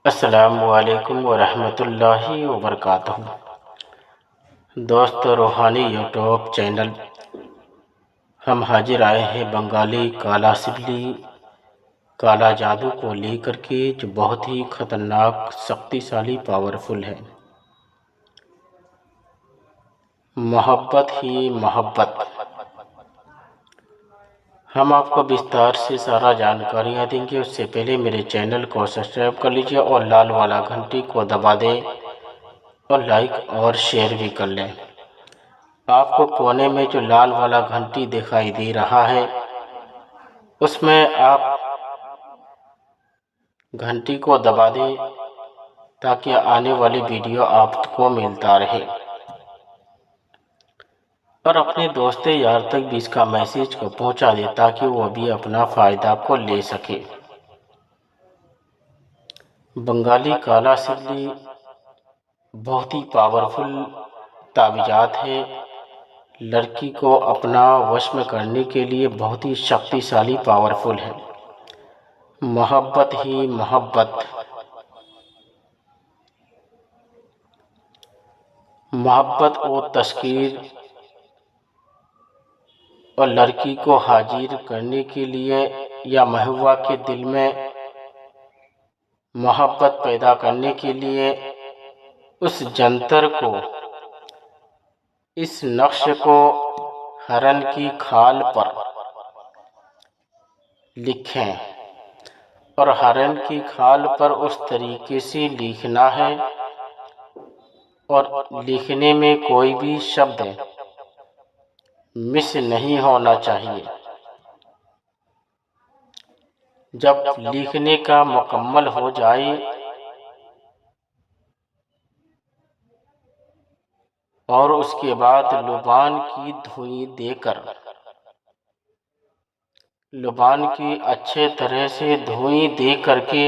السلام علیکم ورحمۃ اللہ وبرکاتہ۔ دوست روحانی یوٹیوب چینل ہم حاضر آئے ہیں بنگالی کالا سبلی کالا جادو کو لے کر کے، جو بہت ہی خطرناک شکتیشالی پاورفل ہے۔ محبت ہی محبت۔ ہم آپ کو بستار سے سارا جانکاریاں دیں گے، اس سے پہلے میرے چینل کو سبسکرائب کر لیجئے اور لال والا گھنٹی کو دبا دیں اور لائک اور شیئر بھی کر لیں۔ آپ کو کونے میں جو لال والا گھنٹی دکھائی دے رہا ہے، اس میں آپ گھنٹی کو دبا دیں تاکہ آنے والی ویڈیو آپ کو ملتا رہے، اور اپنے دوست یار تک بھی اس کا میسیج کو پہنچا دے تاکہ وہ بھی اپنا فائدہ کو لے سکے۔ بنگالی کالا سبلی بہت ہی پاورفل تعویذات ہے۔ لڑکی کو اپنا وش میں کرنے کے لیے بہت ہی شکتیشالی پاورفل ہے۔ محبت ہی محبت۔ محبت و تذکیر اور لڑکی کو حاضر کرنے کے لیے یا محبوبہ کے دل میں محبت پیدا کرنے کے لیے اس جنتر کو، اس نقش کو ہرن کی کھال پر لکھیں، اور ہرن کی کھال پر اس طریقے سے لکھنا ہے، اور لکھنے میں کوئی بھی شبد مس نہیں ہونا چاہیے۔ جب لکھنے کا مکمل ہو جائے اور اس کے بعد لبان کی دھوئی دے کر، لبان کی اچھے طرح سے دھوئی دے کر کے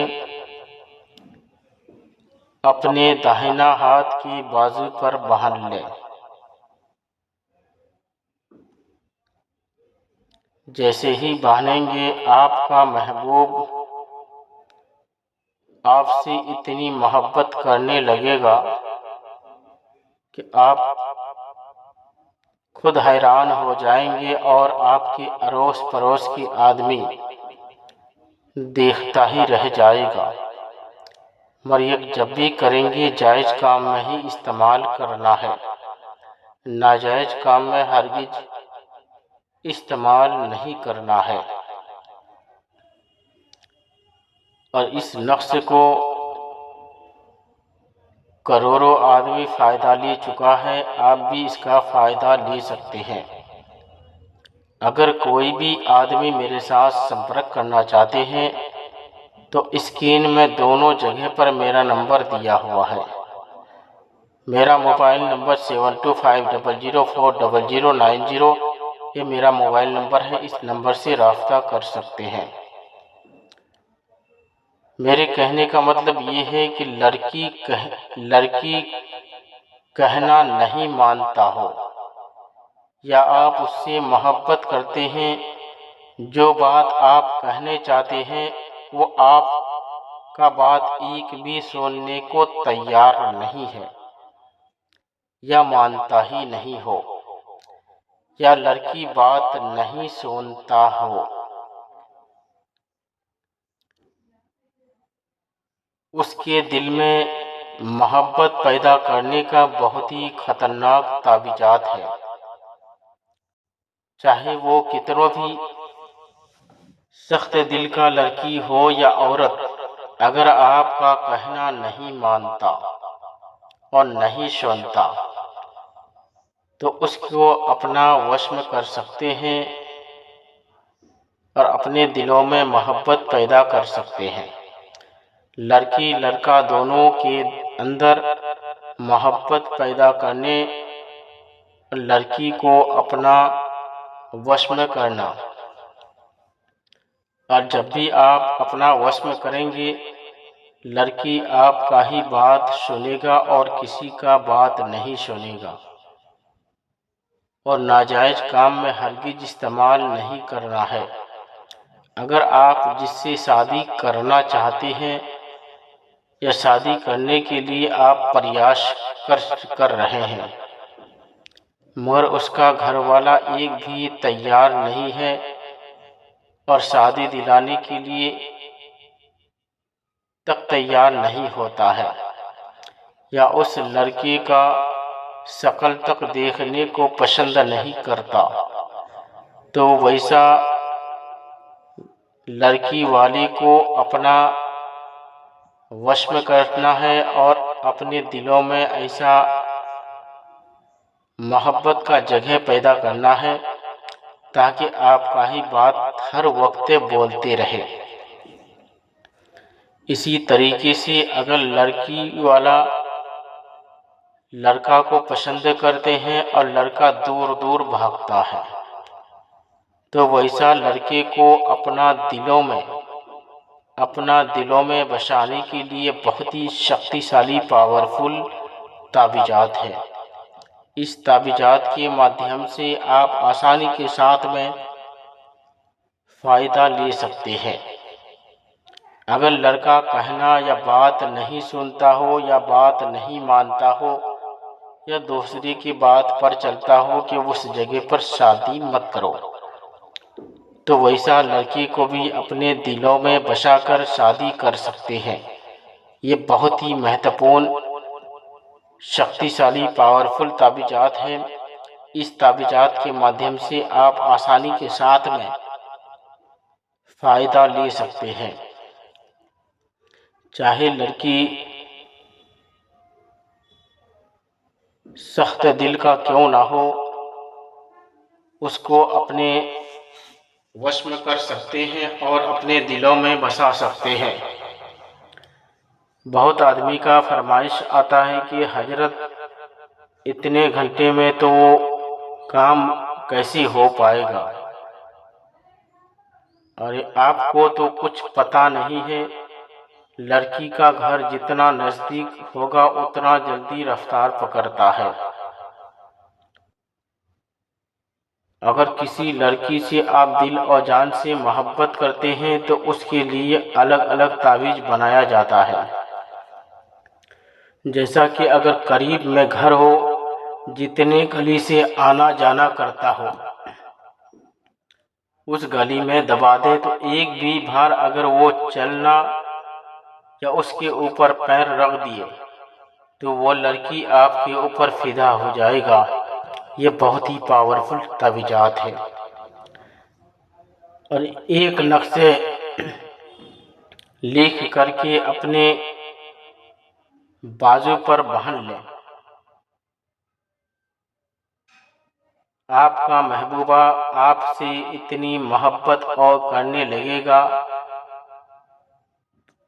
اپنے داہنا ہاتھ کی بازو پر باندھ لیں۔ جیسے ہی باندھیں گے، آپ کا محبوب آپ سے اتنی محبت کرنے لگے گا کہ آپ خود حیران ہو جائیں گے، اور آپ کے اڑوس پڑوس کے آدمی دیکھتا ہی رہ جائے گا۔ مگر جب بھی کریں گے، جائز کام میں ہی استعمال کرنا ہے، ناجائز کام میں ہرگز استعمال نہیں کرنا ہے۔ اور اس نقش کو کروڑوں آدمی فائدہ لے چکا ہے، آپ بھی اس کا فائدہ لے سکتے ہیں۔ اگر کوئی بھی آدمی میرے ساتھ سمپرک کرنا چاہتے ہیں تو اسکرین میں دونوں جگہ پر میرا نمبر دیا ہوا ہے۔ میرا موبائل نمبر 7250040090، یہ میرا موبائل نمبر ہے، اس نمبر سے رابطہ کر سکتے ہیں۔ میرے کہنے کا مطلب یہ ہے کہ لڑکی کہنا نہیں مانتا ہو، یا آپ اس سے محبت کرتے ہیں، جو بات آپ کہنے چاہتے ہیں وہ آپ کا بات ایک بھی سننے کو تیار نہیں ہے، یا مانتا ہی نہیں ہو، یا لڑکی بات نہیں سنتا ہو، اس کے دل میں محبت پیدا کرنے کا بہت ہی خطرناک تعویذات ہے۔ چاہے وہ کتنا بھی سخت دل کا لڑکی ہو یا عورت، اگر آپ کا کہنا نہیں مانتا اور نہیں سنتا تو اس کو اپنا وش میں کر سکتے ہیں اور اپنے دلوں میں محبت پیدا کر سکتے ہیں۔ لڑکی لڑکا دونوں کے اندر محبت پیدا کرنے، لڑکی کو اپنا وش میں کرنا، اور جب بھی آپ اپنا وش میں کریں گے، لڑکی آپ کا ہی بات سنے گا اور کسی کا بات نہیں سنے گا، اور ناجائز کام میں ہرگز استعمال نہیں کرنا ہے۔ اگر آپ جس سے شادی کرنا چاہتے ہیں یا شادی کرنے کے لیے آپ پریاس کر رہے ہیں، مگر اس کا گھر والا ایک بھی تیار نہیں ہے اور شادی دلانے کے لیے تک تیار نہیں ہوتا ہے، یا اس لڑکے کا شکل تک دیکھنے کو پسند نہیں کرتا، تو ویسا لڑکی والے کو اپنا وش میں کرنا ہے اور اپنے دلوں میں ایسا محبت کا جگہ پیدا کرنا ہے تاکہ آپ کا ہی بات ہر وقت بولتے رہے۔ اسی طریقے سے اگر لڑکی والا لڑکا کو پسند کرتے ہیں اور لڑکا دور دور بھاگتا ہے، تو ویسا لڑکے کو اپنا دلوں میں بسانے کے لیے بہت ہی شکتیشالی پاورفل تعویذات ہیں۔ اس تعویذات کے مادھیم سے آپ آسانی کے ساتھ میں فائدہ لے سکتے ہیں۔ اگر لڑکا کہنا یا بات نہیں سنتا ہو یا بات نہیں مانتا ہو یا دوسرے کی بات پر چلتا ہو کہ اس جگہ پر شادی مت کرو، تو ویسا لڑکی کو بھی اپنے دلوں میں بسا کر شادی کر سکتے ہیں۔ یہ بہت ہی مہتوپورن شکتیشالی پاورفل تعویذات ہیں۔ اس تعویذات کے مادھیم سے آپ آسانی کے ساتھ میں فائدہ لے سکتے ہیں۔ چاہے لڑکی سخت دل کا کیوں نہ ہو، اس کو اپنے وش میں کر سکتے ہیں اور اپنے دلوں میں بسا سکتے ہیں۔ بہت آدمی کا فرمائش آتا ہے کہ حضرت اتنے گھنٹے میں تو وہ کام کیسے ہو پائے گا، اور آپ کو تو کچھ پتہ نہیں ہے، لڑکی کا گھر جتنا نزدیک ہوگا اتنا جلدی رفتار پکڑتا ہے۔ اگر کسی لڑکی سے آپ دل اور جان سے محبت کرتے ہیں تو اس کے لیے الگ الگ تعویذ بنایا جاتا ہے، جیسا کہ اگر قریب میں گھر ہو، جتنے گلی سے آنا جانا کرتا ہو، اس گلی میں دبا دے تو ایک بھی بار اگر وہ چلنا یا اس کے اوپر پیر رکھ دیے تو وہ لڑکی آپ کے اوپر فدا ہو جائے گا۔ یہ بہت ہی پاورفل تعویذات ہے، اور ایک نقشے لکھ کر کے اپنے بازو پر باندھ لیں۔ آپ کا محبوبہ آپ سے اتنی محبت اور کرنے لگے گا،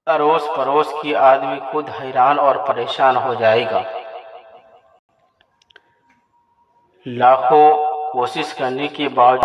اڑوس پڑوس کی آدمی خود حیران اور پریشان ہو جائے گا۔ لاکھوں کوشش کرنے کے باوجود